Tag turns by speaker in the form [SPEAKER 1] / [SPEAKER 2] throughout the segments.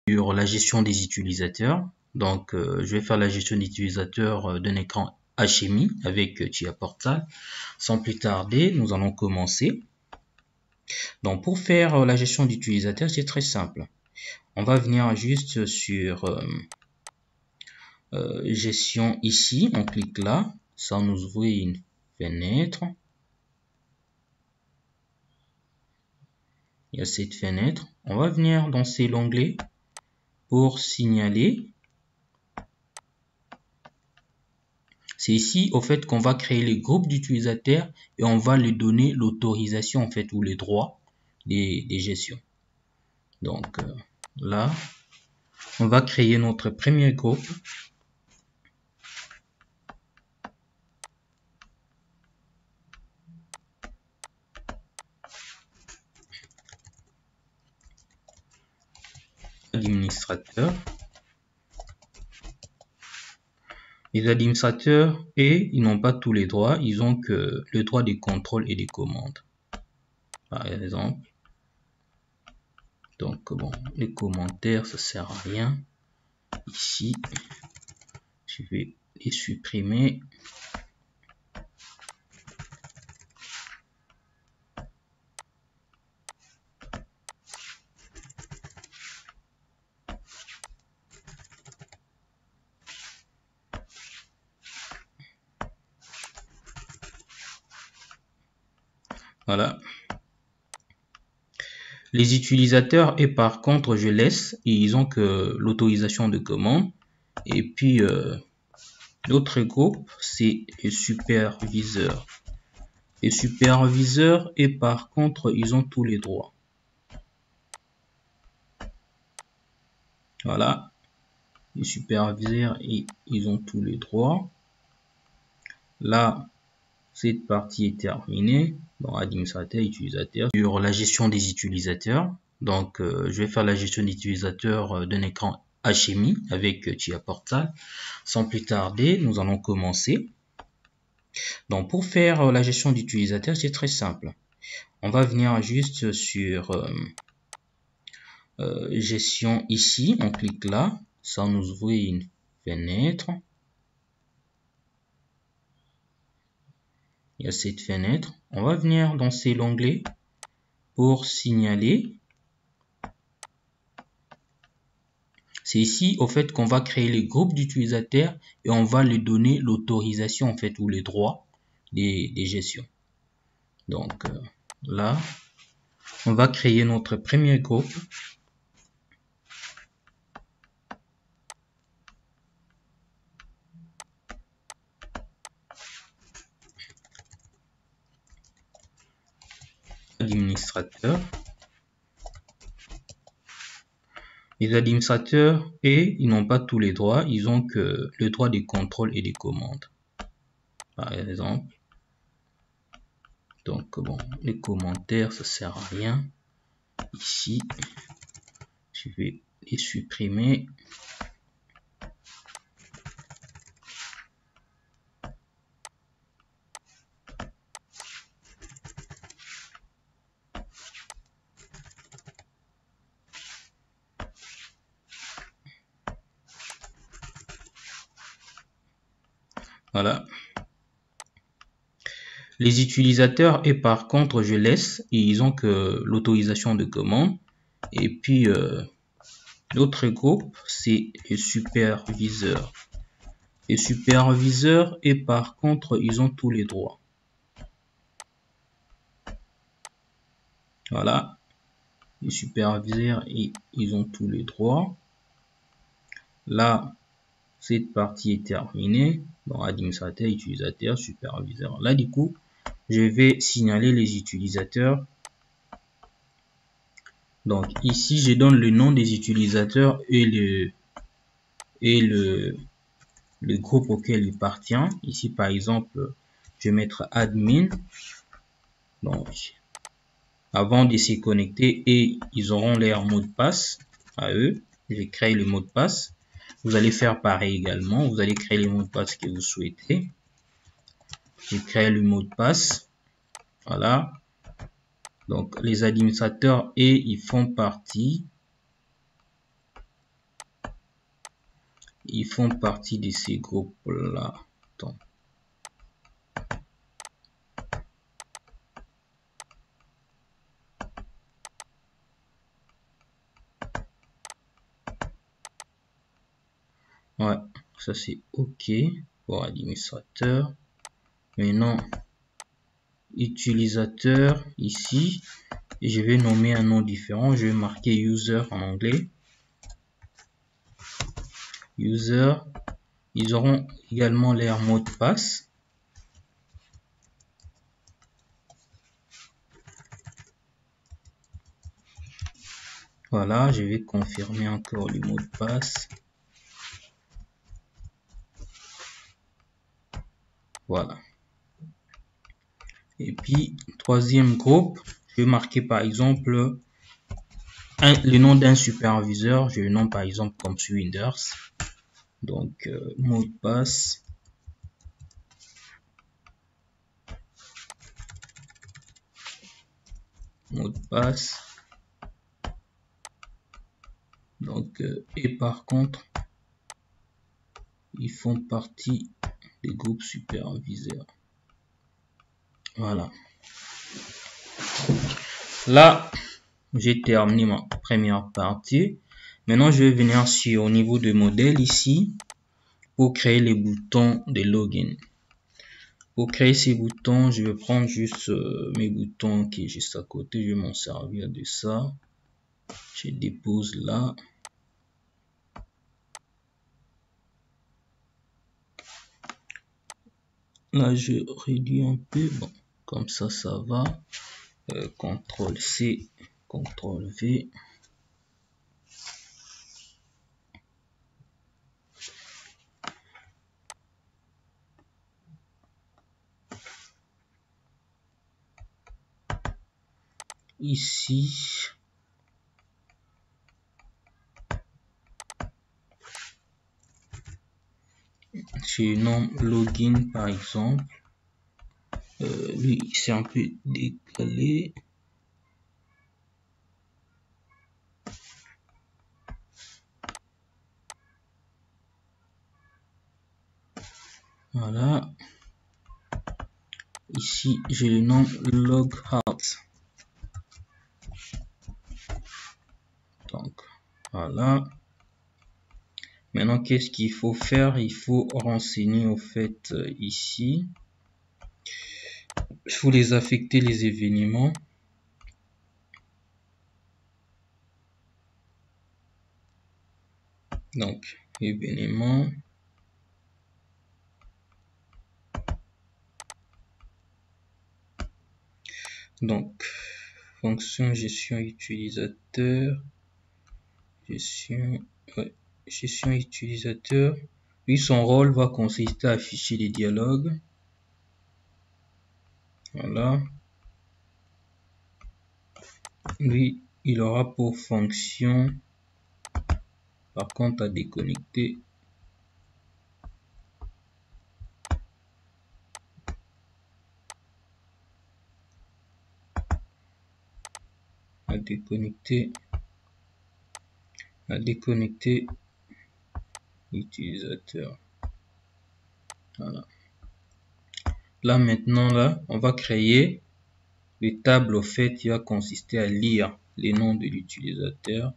[SPEAKER 1] sur la gestion des utilisateurs. Donc, je vais faire la gestion des utilisateurs d'un écran HMI avec TIA Portal. Sans plus tarder, nous allons commencer. Donc, pour faire la gestion d'utilisateurs, c'est très simple. On va venir juste sur gestion ici. On clique là. Ça nous ouvre une fenêtre. Il y a cette fenêtre. On va venir dans l'onglet pour signaler. C'est ici au fait qu'on va créer les groupes d'utilisateurs et on va lui donner l'autorisation en fait ou les droits des gestions. Donc là, on va créer notre premier groupe. Administrateurs. Les administrateurs, et ils n'ont pas tous les droits, ils ont que le droit des contrôles et des commandes. Par exemple. Donc bon, les commentaires, ça sert à rien. Ici, je vais les supprimer. Voilà. Les utilisateurs, et par contre, je laisse, et ils ont que l'autorisation de commande. Et puis, l'autre groupe, c'est les superviseurs. Les superviseurs, et par contre, ils ont tous les droits. Voilà. Les superviseurs, et ils ont tous les droits. Là, cette partie est terminée. Bon, administrateur, utilisateur. Sur la gestion des utilisateurs. Donc, je vais faire la gestion des utilisateurs d'un écran HMI avec TIA Portal. Sans plus tarder, nous allons commencer. Donc, pour faire la gestion d'utilisateurs, c'est très simple. On va venir juste sur gestion ici. On clique là. Ça nous ouvre une fenêtre. Il y a cette fenêtre. On va venir dans l'onglet pour signaler. C'est ici au fait qu'on va créer les groupes d'utilisateurs et on va lui donner l'autorisation en fait ou les droits des gestions. Donc là, on va créer notre premier groupe. Administrateurs. Les administrateurs, et ils n'ont pas tous les droits, ils ont que le droit des contrôles et des commandes. Par exemple. Donc bon, les commentaires, ça sert à rien. Ici, je vais les supprimer. Voilà. Les utilisateurs, et par contre, je laisse, et ils ont que l'autorisation de commande. Et puis, l'autre groupe, c'est les superviseurs. Les superviseurs, et par contre, ils ont tous les droits. Voilà. Les superviseurs, et ils ont tous les droits. Là, cette partie est terminée. Bon, administrateur, utilisateur, superviseur. Là, du coup, je vais signaler les utilisateurs. Donc, ici, je donne le nom des utilisateurs et le groupe auquel il appartient. Ici, par exemple, je vais mettre admin. Donc, avant de se connecter, et ils auront leur mot de passe à eux. Je crée le mot de passe. Vous allez faire pareil également. Vous allez créer les mots de passe que vous souhaitez. Je crée le mot de passe. Voilà. Donc, les administrateurs, et ils font partie ils font partie de ces groupes-là. Ouais, ça c'est OK pour administrateur. Maintenant, utilisateur ici, et je vais nommer un nom différent. Je vais marquer user en anglais. User, ils auront également leur mot de passe. Voilà, je vais confirmer encore le mot de passe. Voilà. Et puis, troisième groupe, je vais marquer par exemple le nom d'un superviseur. Je le nomme par exemple comme Swinders. Donc, mot de passe. Mot de passe. Donc, et par contre, ils font partie des groupes superviseurs. Voilà. Là, j'ai terminé ma première partie. Maintenant, je vais venir au niveau de modèle ici pour créer les boutons de login. Pour créer ces boutons, je vais prendre juste mes boutons qui est juste à côté. Je vais m'en servir de ça. Je dépose là. Là, je réduis un peu. Bon, comme ça, ça va. CTRL C, CTRL V. Ici, je nomme login par exemple. Lui, c'est un peu décalé. Voilà. Ici, je le nomme logout. Donc, voilà. Maintenant, qu'est-ce qu'il faut faire? Il faut renseigner au fait ici. Il faut les affecter les événements. Donc, événements. Donc, fonction gestion utilisateur. Gestion utilisateur. Lui, son rôle va consister à afficher les dialogues. Voilà. Lui, il aura pour fonction, par contre, à déconnecter. À déconnecter l'utilisateur. Voilà. Là maintenant, là, on va créer une table au fait qui va consister à lire les noms de l'utilisateur.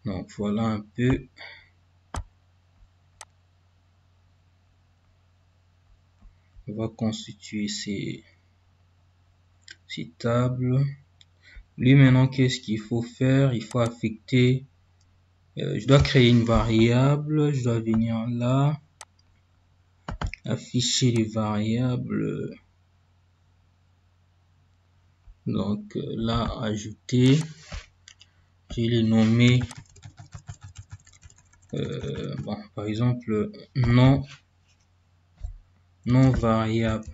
[SPEAKER 1] Donc voilà un peu. On va constituer ces tables. Lui maintenant, qu'est-ce qu'il faut faire? Il faut affecter. Je dois créer une variable. Je dois venir là. Afficher les variables. Donc là, ajouter. Je vais les nommer. Bon, par exemple, non variable.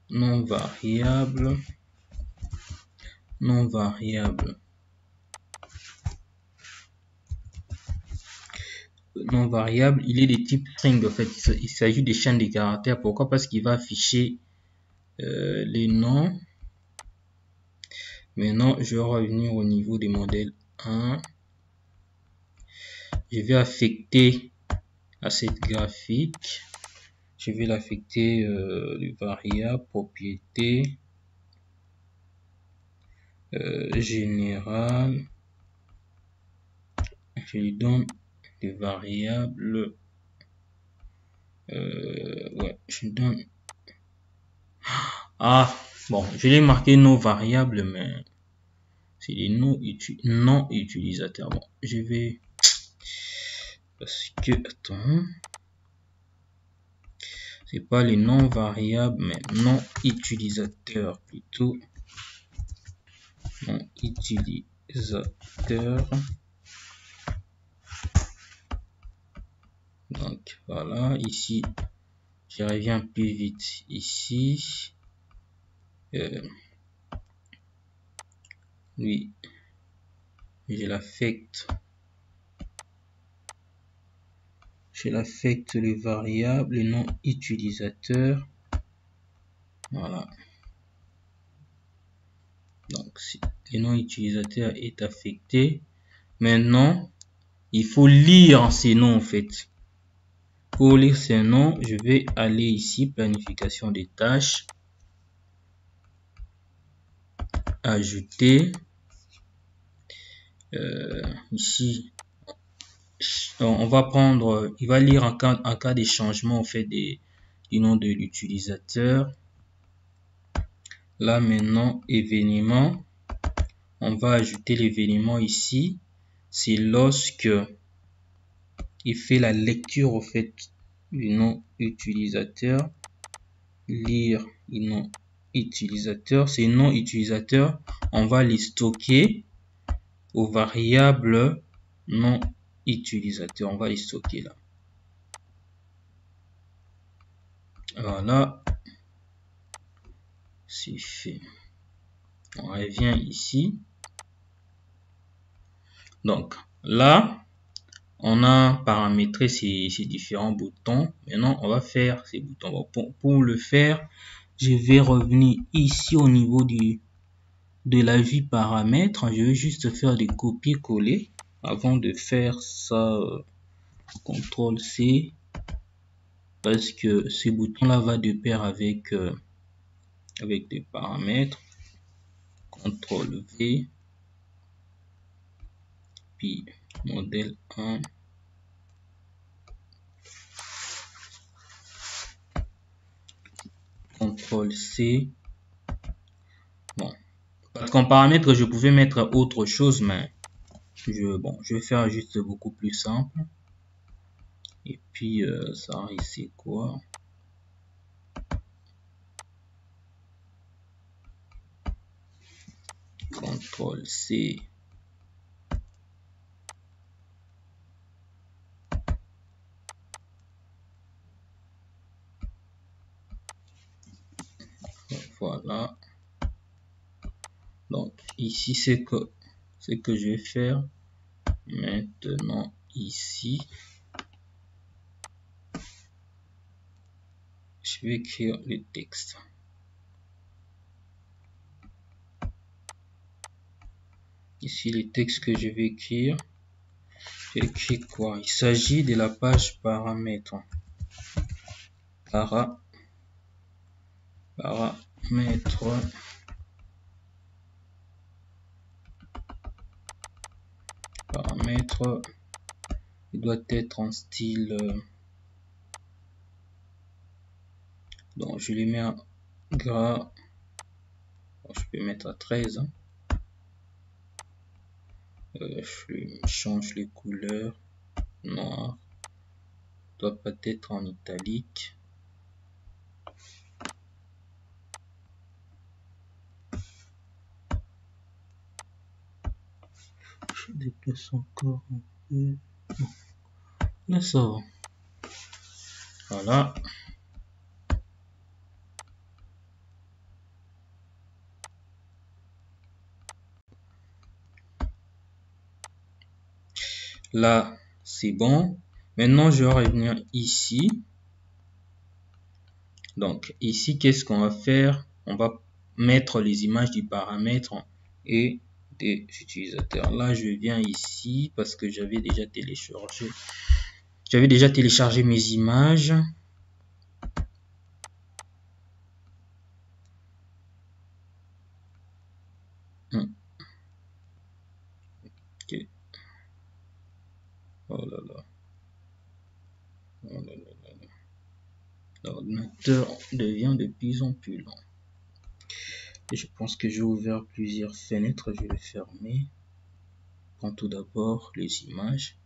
[SPEAKER 1] Non variable. Non variable. non variable, il est de type string. En fait, il s'agit des chaînes de caractères. Pourquoi? Parce qu'il va afficher les noms. Maintenant, je vais revenir au niveau des modèles 1. Je vais affecter à cette graphique. Je vais l'affecter les variables, propriétés, général. Je lui donne des variables. Ouais, je donne. Ah, bon, je l'ai marqué nos variables, mais c'est des non utilisateurs. Bon, je vais. Parce que, attends. C'est pas les non variables, mais non utilisateurs plutôt. Non utilisateur. Donc voilà, ici je reviens plus vite ici. Lui, je l'affecte les variables, les non utilisateurs. Voilà. Donc si les non utilisateurs est affecté, maintenant il faut lire ces noms en fait. Pour lire ces noms, je vais aller ici, planification des tâches, ajouter, ici, on va prendre, il va lire en cas des changements en fait du nom de l'utilisateur. Là maintenant, événement, on va ajouter l'événement ici. C'est lorsque il fait la lecture au fait du nom utilisateur, lire le nom utilisateur. Ces noms utilisateurs, on va les stocker aux variables non utilisateurs. On va les stocker là. Voilà, c'est fait. On revient ici. Donc là, on a paramétré ces différents boutons. Maintenant, on va faire ces boutons. Pour le faire, je vais revenir ici au niveau de la vue paramètres. Je vais juste faire des copier-coller avant de faire ça. CTRL C, parce que ce bouton là va de pair avec des paramètres. CTRL V, puis modèle 1, CTRL C. Bon, parce qu'en paramètre je pouvais mettre autre chose, mais je vais faire juste beaucoup plus simple. Et puis ça ici quoi, CTRL C. Voilà. Donc ici c'est que je vais faire maintenant ici. Je vais écrire le texte. Ici les textes que je vais écrire. J'écris quoi? Il s'agit de la page paramètres. Paramètres. Paramètres. Il doit être en style. Donc je les mets en gras. Bon, je peux mettre à 13. Je change les couleurs. Noir. Doit pas être en italique. Je déplace encore un peu. Là ça va. Voilà. Là c'est bon. Maintenant, je vais revenir ici. Donc, ici, qu'est-ce qu'on va faire? On va mettre les images du paramètre et des utilisateurs. Là, je viens ici parce que j'avais déjà téléchargé. J'avais déjà téléchargé mes images. Okay. Oh là là. Oh là là là là. L'ordinateur devient de plus en plus lent. Et je pense que j'ai ouvert plusieurs fenêtres. Je vais les fermer. Prends tout d'abord les images.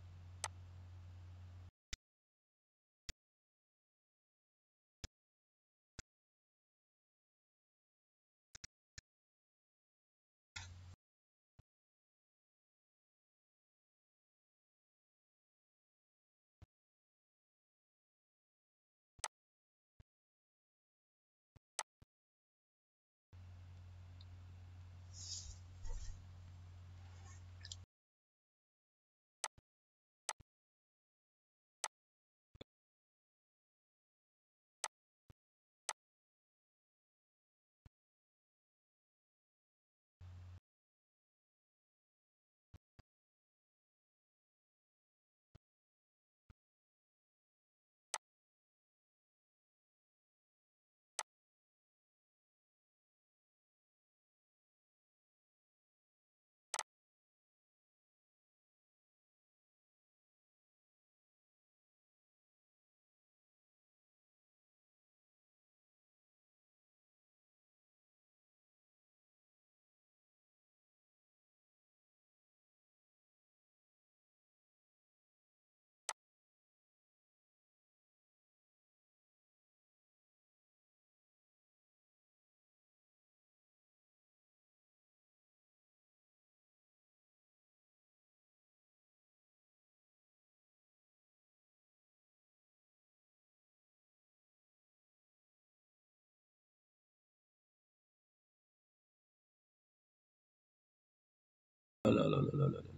[SPEAKER 1] Oh là là là là là là.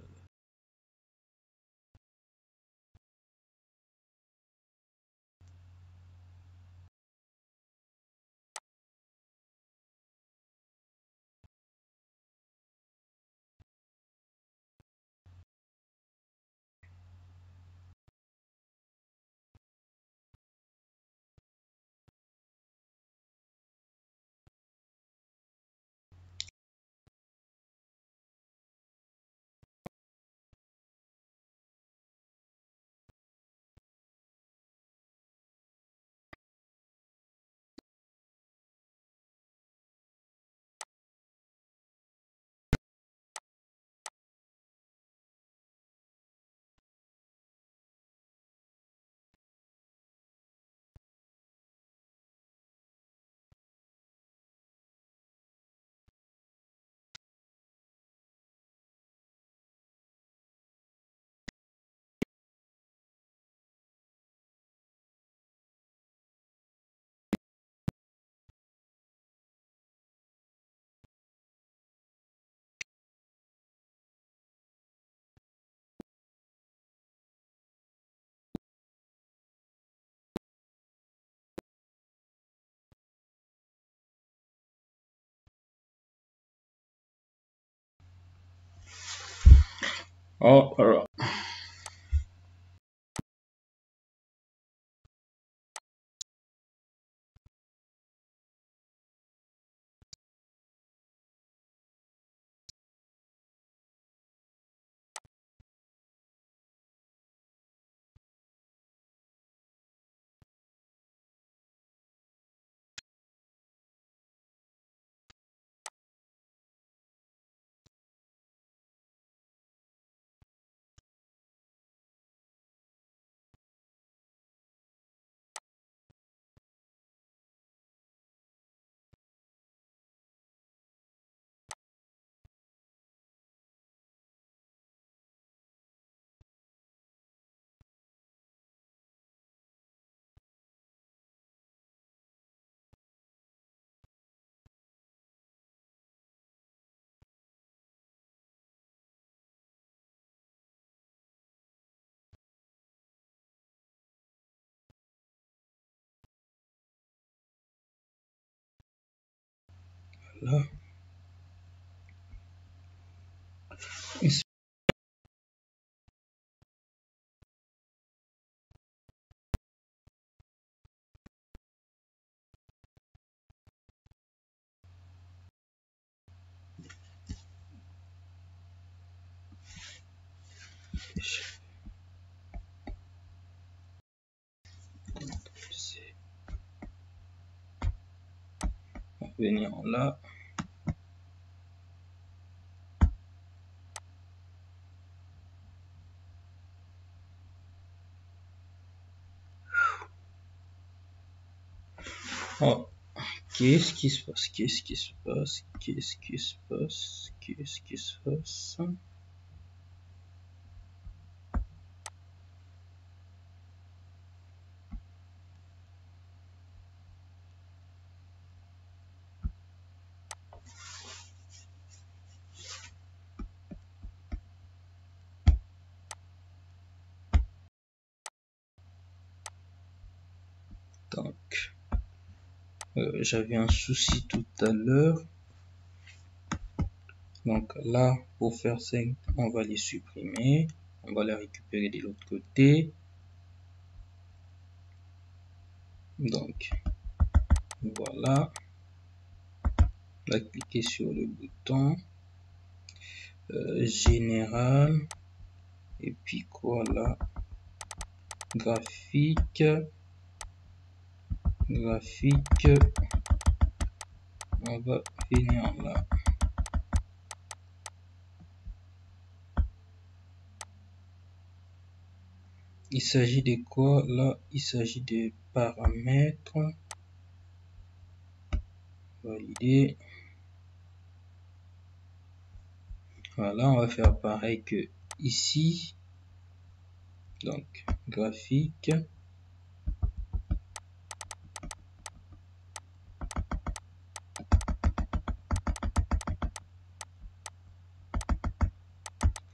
[SPEAKER 1] Oh, alors. Voilà. On va venir là. Oh, qu'est-ce qui se passe? Qu'est-ce qui se passe? Qu'est-ce qui se passe? Qu'est-ce qui se passe? Donc, j'avais un souci tout à l'heure. Donc là, pour faire ça, on va les supprimer. On va les récupérer de l'autre côté. Donc, voilà. On va cliquer sur le bouton général. Et puis quoi là? Graphique. Graphique. On va venir là. Il s'agit de quoi là? Il s'agit de paramètres. Valider. Voilà, on va faire pareil que ici. Donc, graphique.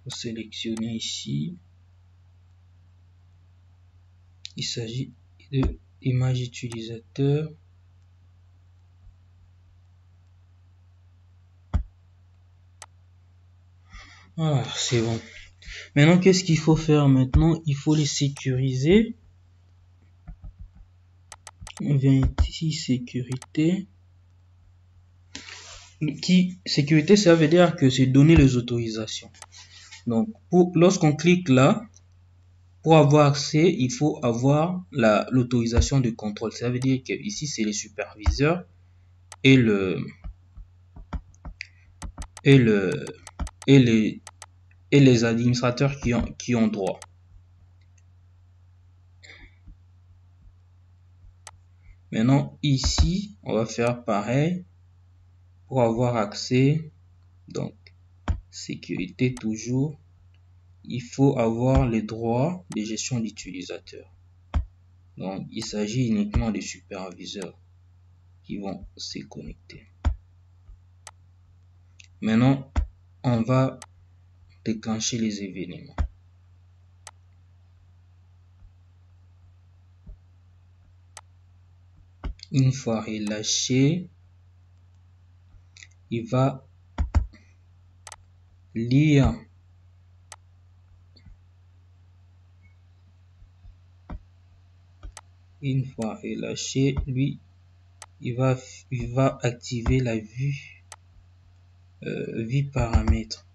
[SPEAKER 1] Faut sélectionner ici. Il s'agit de image utilisateur. Voilà, c'est bon. Maintenant, qu'est-ce qu'il faut faire maintenant? Il faut les sécuriser. On vient ici, sécurité. Sécurité, ça veut dire que c'est donner les autorisations. Donc, lorsqu'on clique là, pour avoir accès, il faut avoir l'autorisation de contrôle. Ça veut dire que ici, c'est les superviseurs et les administrateurs qui ont droit. Maintenant, ici, on va faire pareil pour avoir accès. Donc, sécurité toujours. Il faut avoir les droits de gestion d'utilisateur. Donc, il s'agit uniquement des superviseurs qui vont se connecter. Maintenant, on va déclencher les événements. Une fois relâché, il va lire une fois relâché, lui, il va activer la vue paramètres.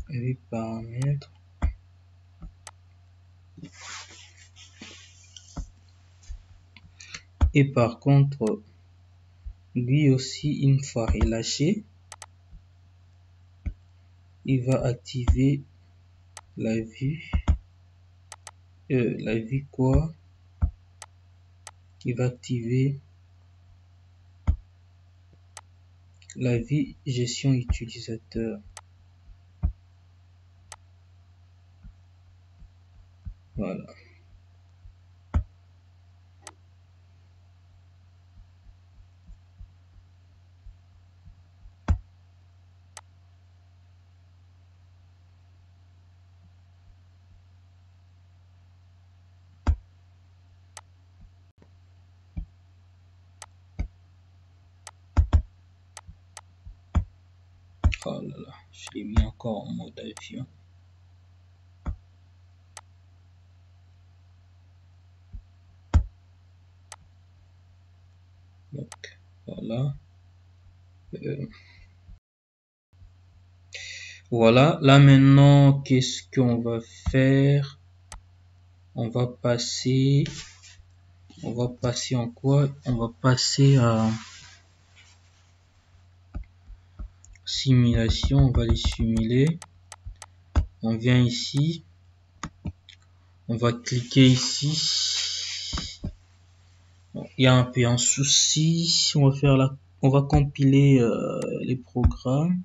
[SPEAKER 1] Vue paramètres. Et par contre, lui aussi, une fois relâché, il va activer la vue quoi? Il va activer la vue gestion utilisateur. Voilà. Oh là là, je l'ai mis encore en mode avion. Donc voilà. Voilà, là maintenant, qu'est-ce qu'on va faire? On va passer en quoi? On va passer à simulation, on va les simuler. On vient ici, on va cliquer ici. Bon, il y a un peu un souci, on va compiler les programmes.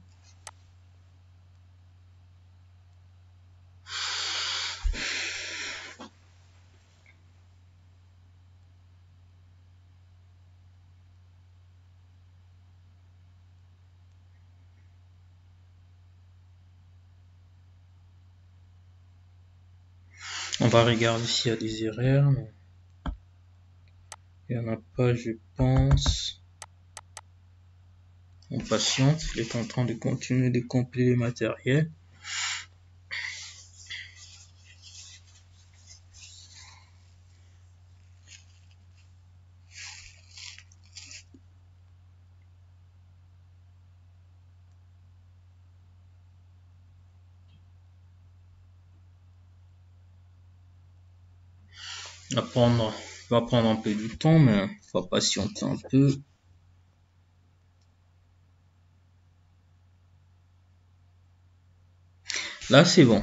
[SPEAKER 1] On va regarder s'il y a des erreurs. Il n'y en a pas, je pense. On patiente, il est en train de continuer de compiler le matériel. Va prendre un peu du temps, mais il va patienter un peu. Là, c'est bon.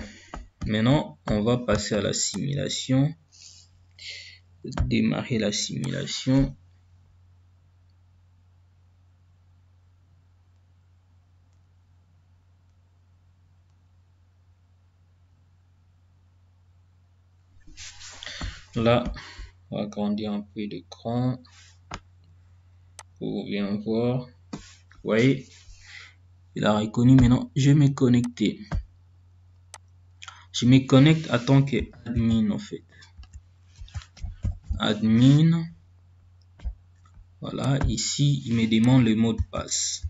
[SPEAKER 1] Maintenant, on va passer à la simulation. Démarrer la simulation. Là, on va agrandir un peu l'écran pour bien voir. Vous voyez, il a reconnu. Maintenant, je vais me connecter. Je me connecte en tant qu'admin en fait. Admin. Voilà, ici, il me demande le mot de passe.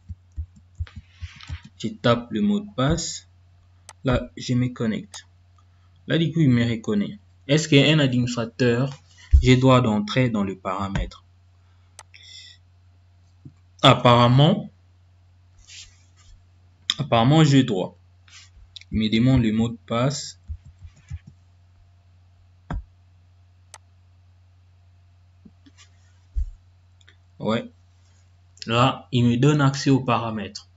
[SPEAKER 1] Je tape le mot de passe. Là, je me connecte. Là, du coup, il me reconnaît. Est-ce qu'un administrateur, j'ai droit d'entrer dans le paramètre? Apparemment, j'ai droit. Il me demande le mot de passe. Ouais. Là, il me donne accès aux paramètres.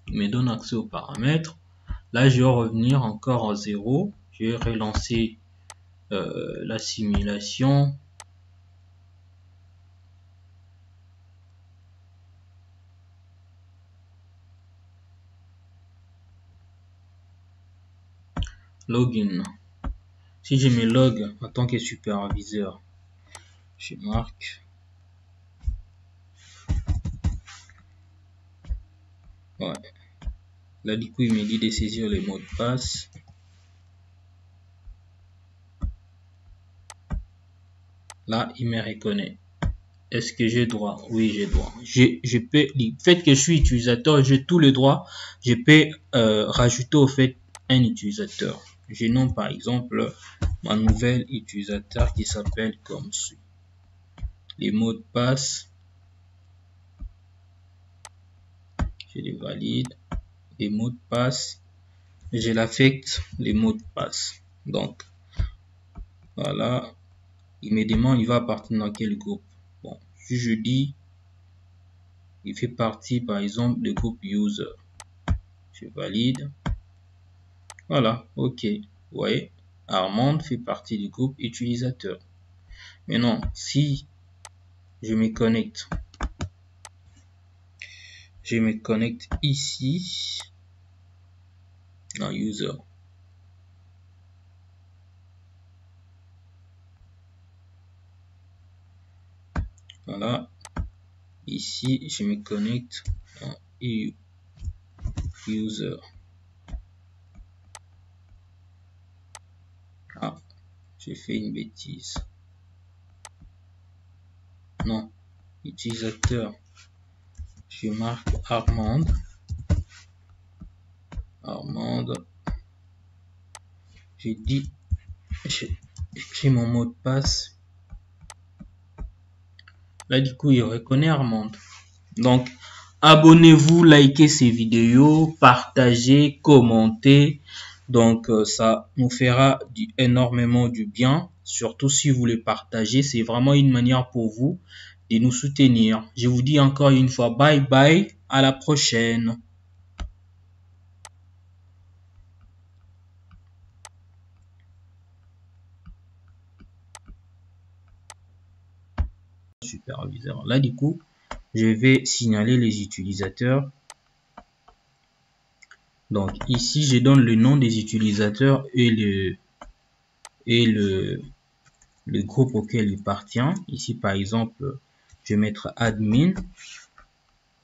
[SPEAKER 1] Il me donne accès aux paramètres. Là, je vais revenir encore en 0. Je vais relancer la simulation. Login. Si je me log en tant que superviseur, je marque. Ouais. Là, du coup, il me dit de saisir le mot de passe. Là, il me reconnaît. Est-ce que j'ai droit? Oui, j'ai droit. Je peux, du fait que je suis utilisateur, j'ai tous les droits. Je peux rajouter au fait un utilisateur. Je nomme par exemple ma nouvelle utilisateur qui s'appelle comme suit. Les mots de passe, je les valide. Les mots de passe, je l'affecte les mots de passe. Donc, voilà. Il me demande, il va appartenir dans quel groupe. Bon, si je dis, il fait partie par exemple du groupe user. Je valide. Voilà, ok. Vous voyez, Armand fait partie du groupe utilisateur. Maintenant, si je me connecte ici dans user. Voilà. Ici, je me connecte dans user. Ah, j'ai fait une bêtise. Non, utilisateur. je marque Armande. J'ai dit, j'écris mon mot de passe. Là, du coup, il reconnaît Armande. Donc, abonnez-vous, likez ces vidéos, partagez, commentez. Donc, ça nous fera énormément du bien. Surtout si vous les partagez, c'est vraiment une manière pour vous de nous soutenir. Je vous dis encore une fois, bye bye, à la prochaine. Superviseur. Là, du coup, je vais signaler les utilisateurs. Donc, ici, je donne le nom des utilisateurs et le groupe auquel il appartient. Ici, par exemple, je vais mettre admin.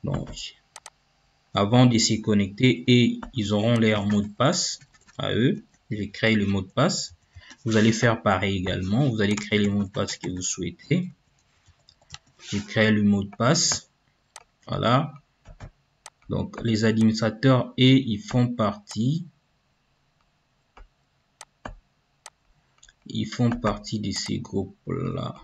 [SPEAKER 1] Donc, avant de se connecter, et ils auront leur mot de passe à eux. J'ai créé le mot de passe. Vous allez faire pareil également. Vous allez créer les mots de passe que vous souhaitez. J'ai créé le mot de passe. Voilà. Donc, les administrateurs, et ils font partie. Ils font partie de ces groupes-là.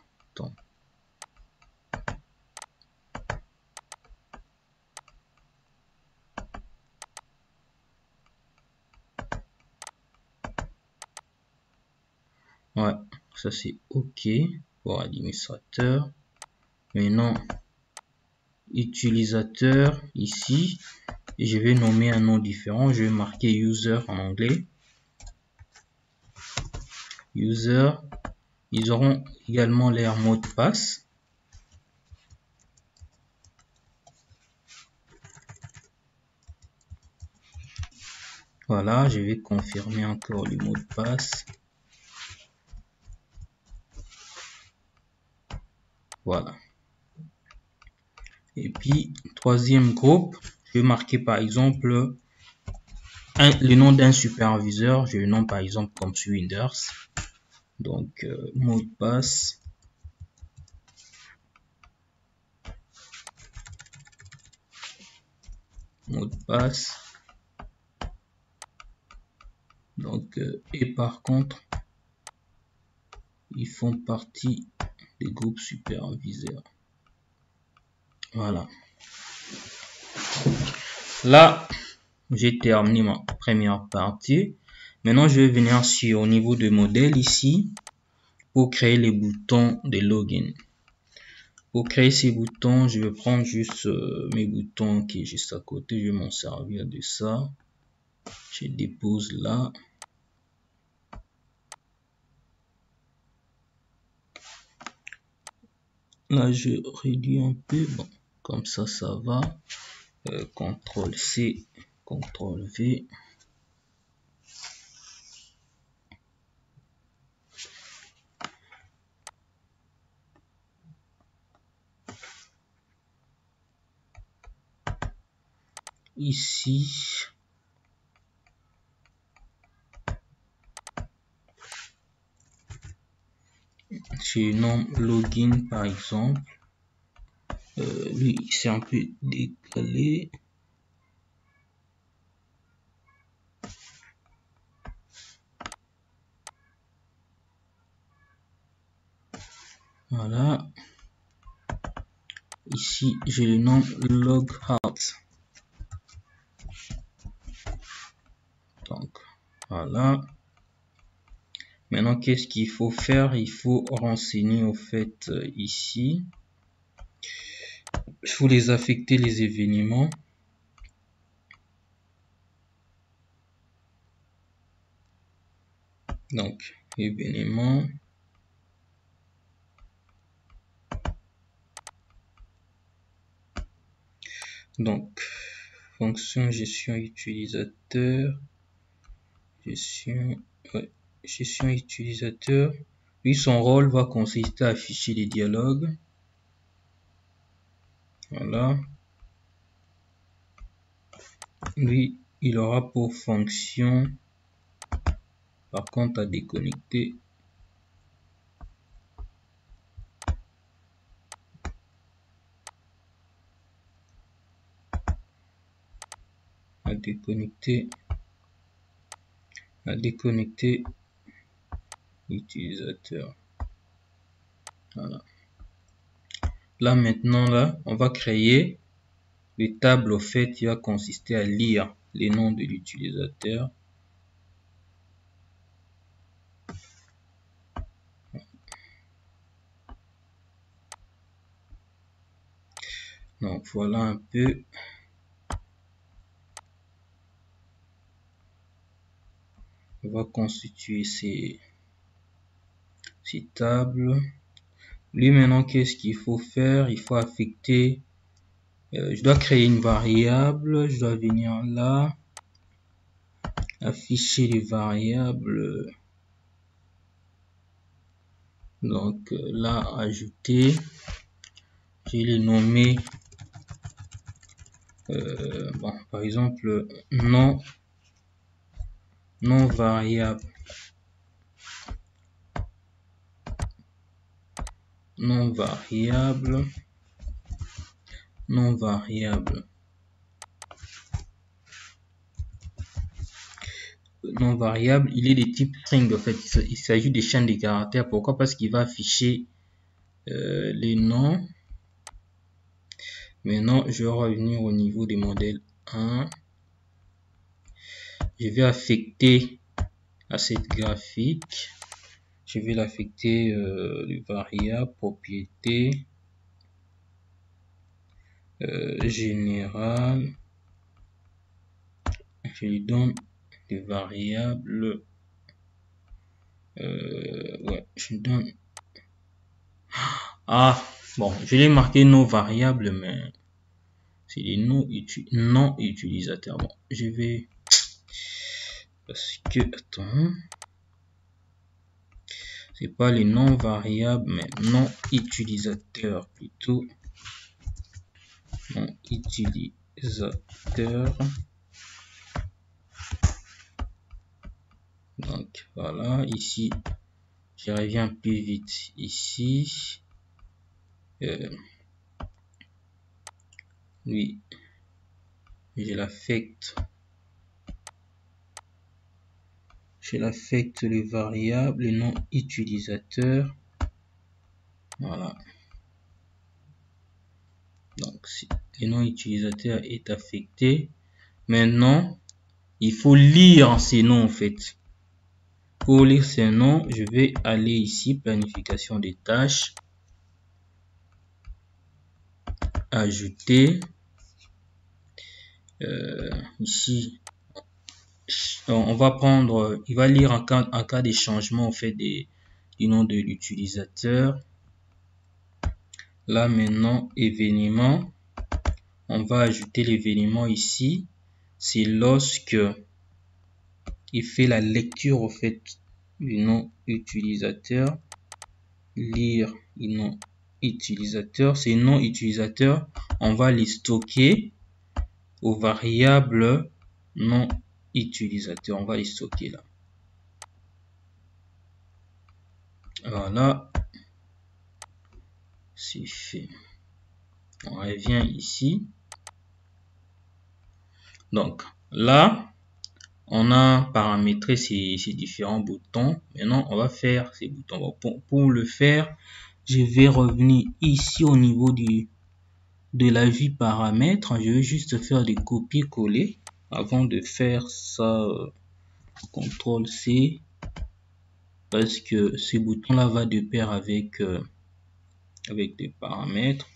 [SPEAKER 1] Ouais, ça c'est OK pour administrateur. Maintenant, utilisateur ici, et je vais nommer un nom différent. Je vais marquer user en anglais. User, ils auront également leur mot de passe. Voilà, je vais confirmer encore le mot de passe. Voilà. Et puis, troisième groupe, je vais marquer par exemple le nom d'un superviseur. Je le nomme par exemple comme Swinders. Donc, mot de passe. Mot de passe. Donc, et par contre, ils font partie des groupes superviseurs. Voilà. Là, j'ai terminé ma première partie. Maintenant, je vais venir sur au niveau de modèle ici pour créer les boutons de login. Pour créer ces boutons, je vais prendre juste mes boutons qui est juste à côté. Je vais m'en servir de ça. Je dépose là. Là, je réduis un peu. Bon, comme ça, ça va. CTRL C, CTRL V. Ici, je nomme login par exemple. Lui, c'est un peu décalé. Voilà. Ici, je le nomme logout. Donc, voilà. Maintenant, qu'est-ce qu'il faut faire? Il faut renseigner au fait ici. Il faut les affecter les événements. Donc, événements. Donc, fonction gestion utilisateur. Gestion utilisateur. Lui, son rôle va consister à afficher les dialogues. Voilà. Lui, il aura pour fonction, par contre, à déconnecter. à déconnecter l'utilisateur. Voilà. Là maintenant, là, on va créer le table au fait qui va consister à lire les noms de l'utilisateur. Donc voilà un peu. On va constituer ces tables. Lui maintenant, qu'est-ce qu'il faut faire? Il faut affecter. Je dois créer une variable. Je dois venir là, afficher les variables. Donc là, ajouter. Je vais les nommer. Bon, par exemple, non variable. Non variable. Non variable, il est de type string. En fait, il s'agit des chaînes de caractères. Pourquoi? Parce qu'il va afficher les noms. Maintenant, je vais revenir au niveau des modèles 1. Je vais affecter à cette graphique. Je vais l'affecter les variables propriété générale. Je lui donne des variables. Ouais, je donne. Ah, bon, je l'ai marqué nos variables, mais c'est les non utilisateurs. Bon, je vais. Parce que, attends. C'est pas les non variables, mais non utilisateurs plutôt. Non utilisateur. Donc voilà, ici je reviens plus vite ici. Lui, je l'affecte les variables, les non utilisateurs. Voilà. Donc si le nom utilisateur est affecté, maintenant il faut lire ces noms en fait. Pour lire ces noms, je vais aller ici, planification des tâches, ajouter, ici, on va prendre, il va lire en cas des changements en fait du nom de l'utilisateur. Là maintenant, événement, on va ajouter l'événement ici. C'est lorsque il fait la lecture au fait du nom utilisateur, lire le nom utilisateur. Ces noms utilisateurs, on va les stocker aux variables non utilisateurs. On va les stocker là. Voilà, c'est fait. On revient ici. Donc là, on a paramétré ces différents boutons. Maintenant, on va faire ces boutons. Pour le faire, je vais revenir ici au niveau de la vue paramètres. Je vais juste faire des copier-coller avant de faire ça. CTRL C, parce que ce bouton là va de pair avec des paramètres.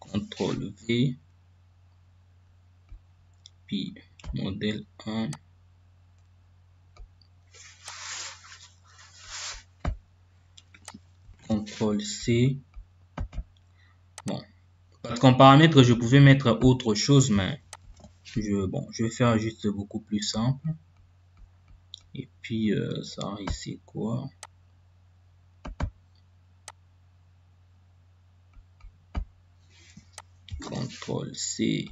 [SPEAKER 1] CTRL V, puis modèle 1, CTRL C. Bon, parce qu'en paramètre je pouvais mettre autre chose, mais je vais faire juste beaucoup plus simple. Et puis ça ici quoi? CTRL C.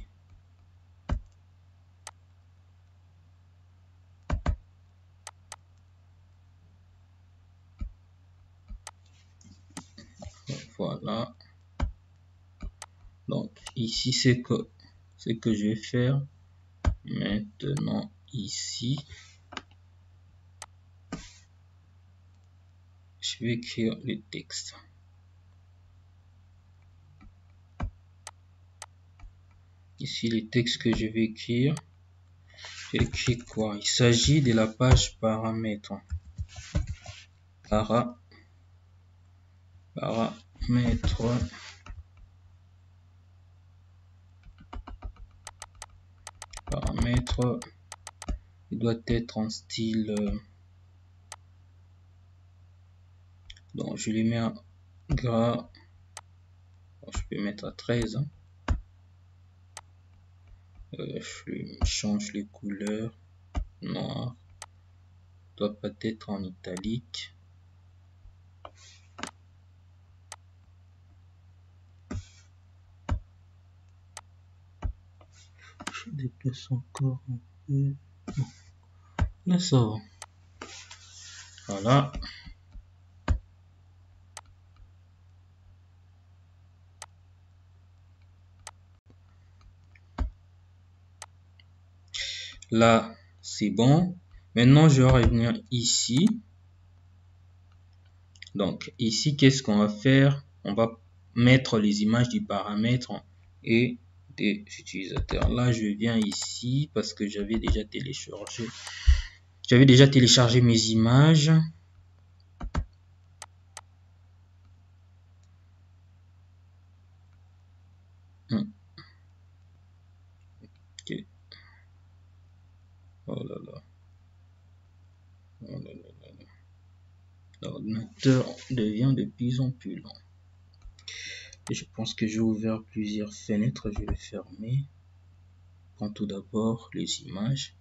[SPEAKER 1] Voilà. Donc ici c'est que je vais faire, Maintenant, ici, je vais écrire le texte. Ici, les textes que je vais écrire, j'écris quoi? Il s'agit de la page paramètres. Paramètres. Paramètres. Il doit être en style. Donc, je les mets en gras. Bon, je peux mettre à 13. Je change les couleurs. Noir. Doit pas être en italique. Je déplace encore un peu. Là, ça va. Voilà. Là, c'est bon. Maintenant, je vais revenir ici. Donc, ici, qu'est-ce qu'on va faire? On va mettre les images du paramètre et des utilisateurs. Là, je viens ici parce que j'avais déjà téléchargé. J'avais déjà téléchargé mes images. Okay. Oh là là. Oh là là là là. L'ordinateur devient de plus en plus lent. Et je pense que j'ai ouvert plusieurs fenêtres. Je vais fermer. Prends tout d'abord les images.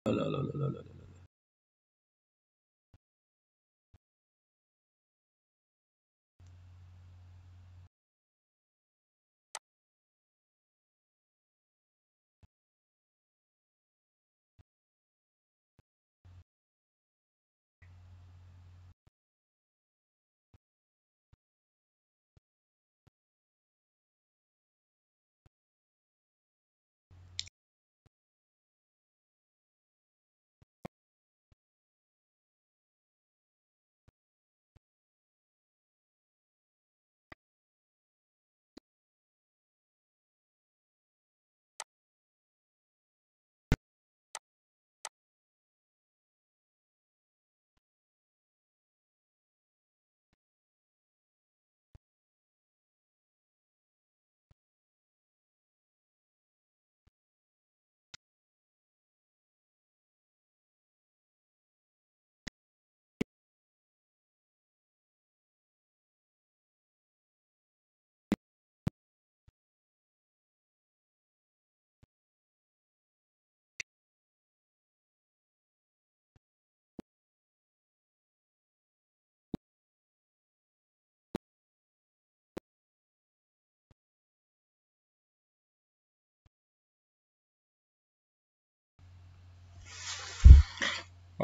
[SPEAKER 1] Oh là là là là là là.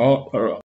[SPEAKER 1] Oh, alors.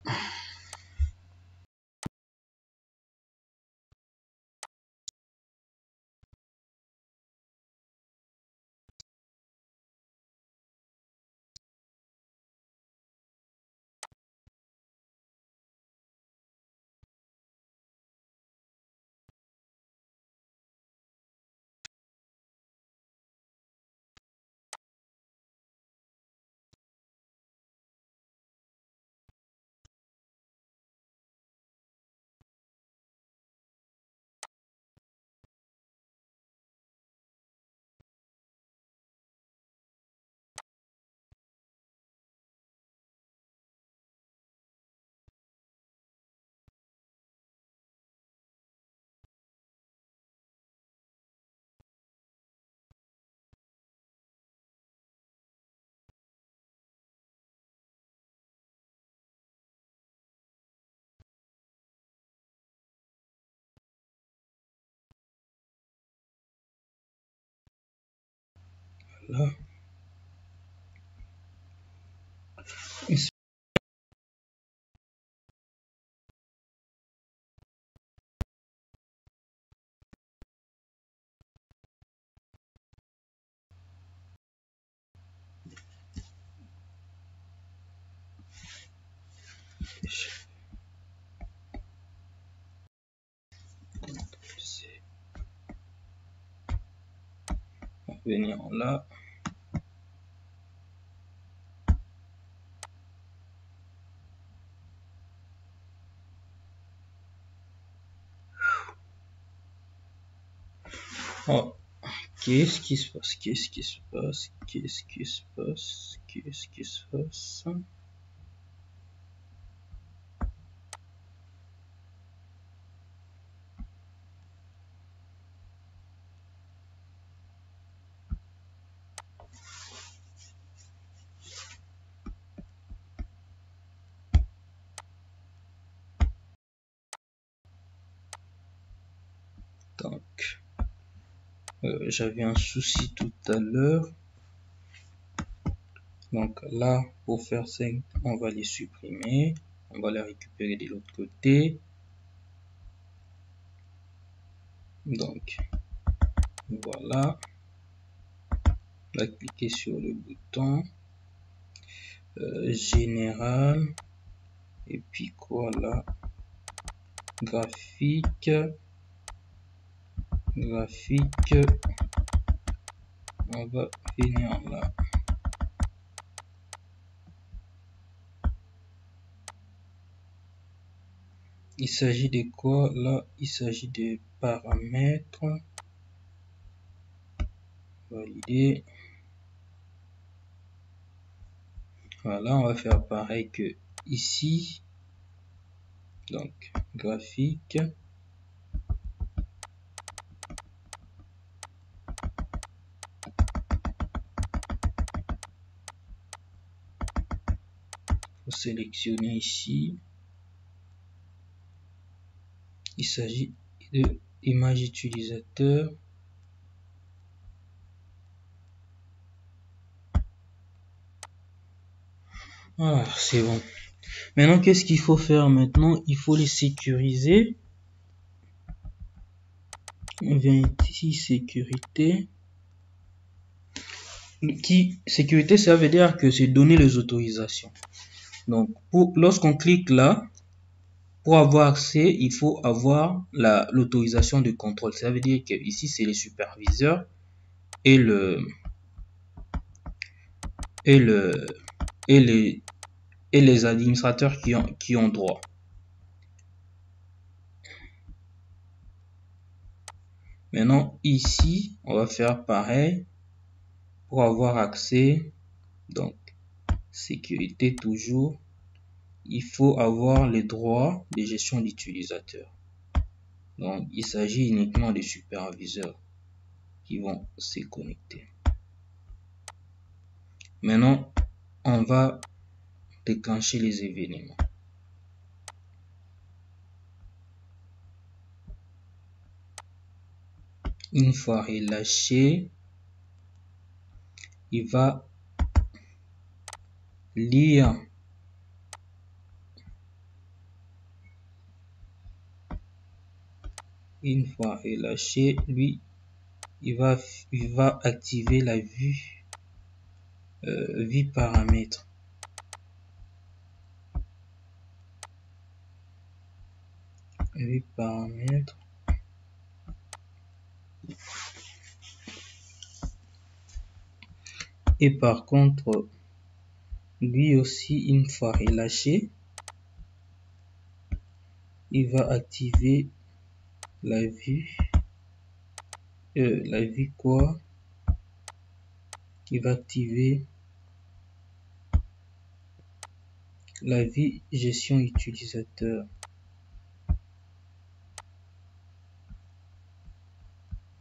[SPEAKER 1] Là. On va venir là. Oh. Qu'est-ce qui se passe? Qu'est-ce qui se passe? Qu'est-ce qui se passe? Qu'est-ce qui se passe? Donc, j'avais un souci tout à l'heure. Donc là, pour faire ça, on va les supprimer. On va les récupérer de l'autre côté. Donc, voilà. On va cliquer sur le bouton général. Et puis quoi là? Graphique. Graphique. On va venir là. Il s'agit de quoi là? Il s'agit des paramètres. Valider. Voilà, on va faire pareil que ici. Donc, graphique. Faut sélectionner ici. Il s'agit de image utilisateur. Voilà, c'est bon. Maintenant, qu'est-ce qu'il faut faire maintenant? Il faut les sécuriser. On vient ici, sécurité. Sécurité, ça veut dire que c'est donner les autorisations. Donc, lorsqu'on clique là, pour avoir accès, il faut avoir l'autorisation de contrôle. Ça veut dire que ici, c'est les superviseurs et les administrateurs qui ont droit. Maintenant, ici, on va faire pareil pour avoir accès. Donc, sécurité toujours. Il faut avoir les droits de gestion d'utilisateur. Donc, il s'agit uniquement des superviseurs qui vont se connecter. Maintenant, on va déclencher les événements. Une fois relâché, il va lire une fois relâché, lui, il va activer la vue paramètres. Vue paramètres. Et par contre, lui aussi, une fois relâché, il va activer la vue quoi? Il va activer la vue gestion utilisateur.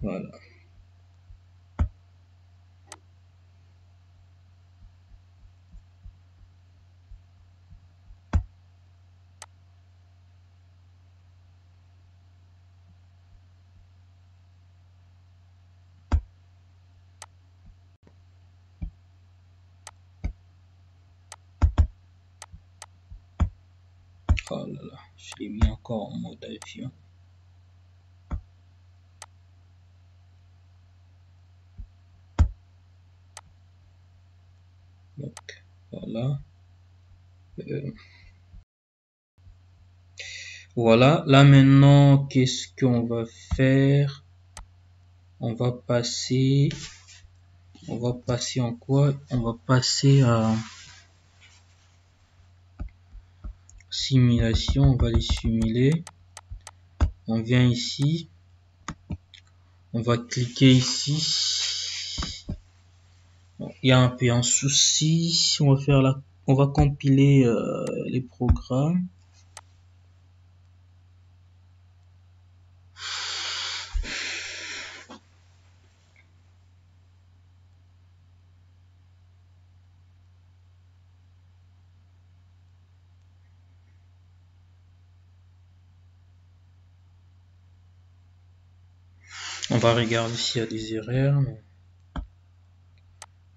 [SPEAKER 1] Voilà. Oh là là, je l'ai mis encore en mode avion. Donc voilà. Voilà, là maintenant, qu'est-ce qu'on va faire? On va passer en quoi? On va passer à simulation, on va les simuler. On vient ici, on va cliquer ici. Bon, il y a un peu un souci, on va compiler les programmes. On va regarder s'il y a des erreurs.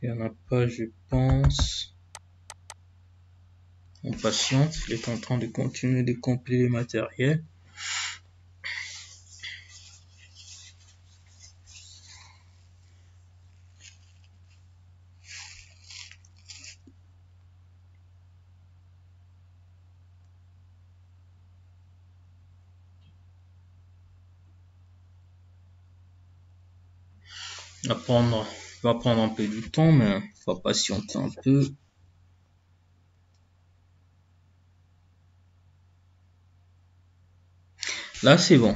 [SPEAKER 1] Il n'y en a pas, je pense. On patiente, il est en train de continuer de compiler le matériel. Va prendre un peu du temps, mais il va patienter un peu. Là, c'est bon.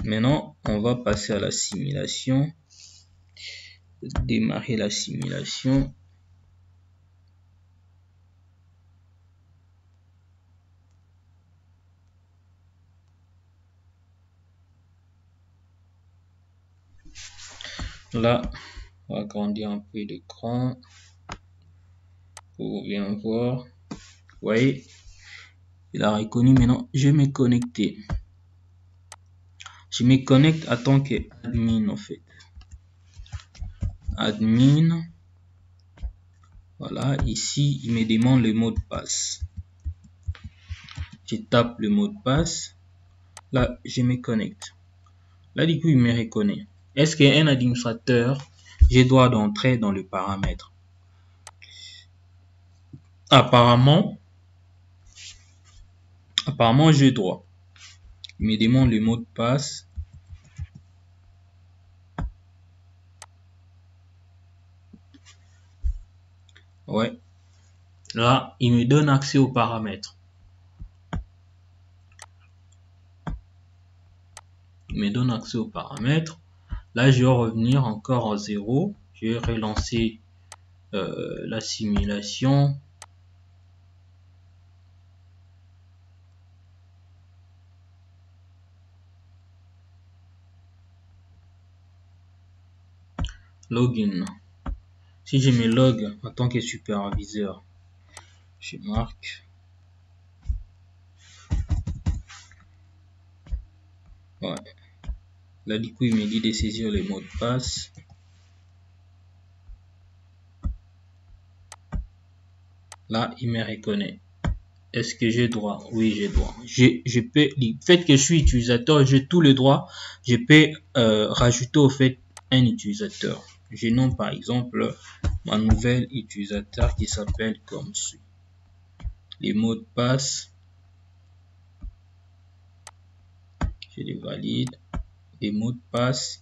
[SPEAKER 1] Maintenant, on va passer à la simulation. Démarrer la simulation. Là, on va agrandir un peu l'écran pour bien voir. Vous voyez, il a reconnu. Maintenant, je vais me connecter. Je me connecte en tant qu'admin en fait. Admin. Voilà, ici, il me demande le mot de passe. Je tape le mot de passe. Là, je me connecte. Là, du coup, il me reconnaît. Est-ce qu'un administrateur, j'ai droit d'entrer dans le paramètre? Apparemment, j'ai droit. Il me demande le mot de passe. Ouais. Là, il me donne accès aux paramètres. Il me donne accès aux paramètres. Là, je vais revenir encore en 0. Je vais relancer la simulation. Login. Si je me log en tant que superviseur, je marque. Ouais. Là, du coup, il me dit de saisir le mot de passe. Là, il me reconnaît. Est-ce que j'ai droit? Oui, j'ai droit. Je peux, du fait que je suis utilisateur, j'ai tous les droits. Je peux rajouter au fait un utilisateur. Je nomme par exemple ma nouvelle utilisateur qui s'appelle comme suit. Les mots de passe, je les valide. Les mots de passe,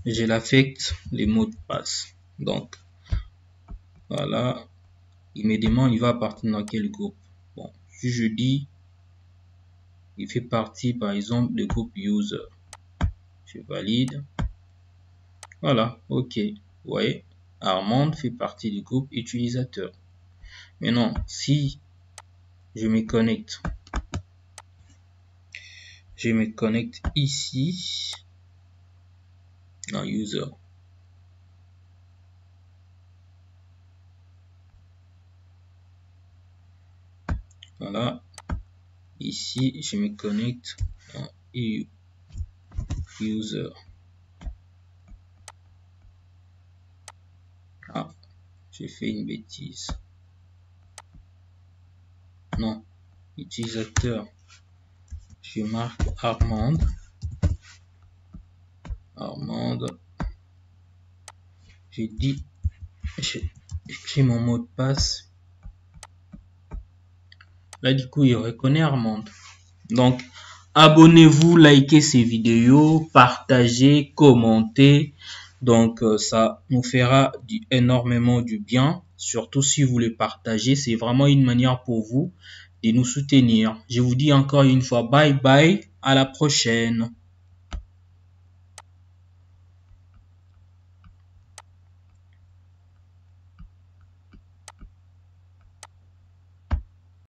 [SPEAKER 1] je l'affecte les mots de passe. Donc, voilà. Il me demande, il va appartenir dans quel groupe. Bon, si je dis, il fait partie, par exemple, du groupe user. Je valide. Voilà, ok. Vous voyez, Armand fait partie du groupe utilisateur. Maintenant, si je me connecte ici dans user. Voilà. Ici, je me connecte dans user. Ah, j'ai fait une bêtise. Non, utilisateur. Je marque Armand. J'ai dit, j'écris mon mot de passe. Là, du coup, il reconnaît Armand. Donc, abonnez-vous, likez ces vidéos, partagez, commentez. Donc, ça nous fera énormément du bien. Surtout si vous les partagez, c'est vraiment une manière pour vous de nous soutenir. Je vous dis encore une fois, bye bye, à la prochaine.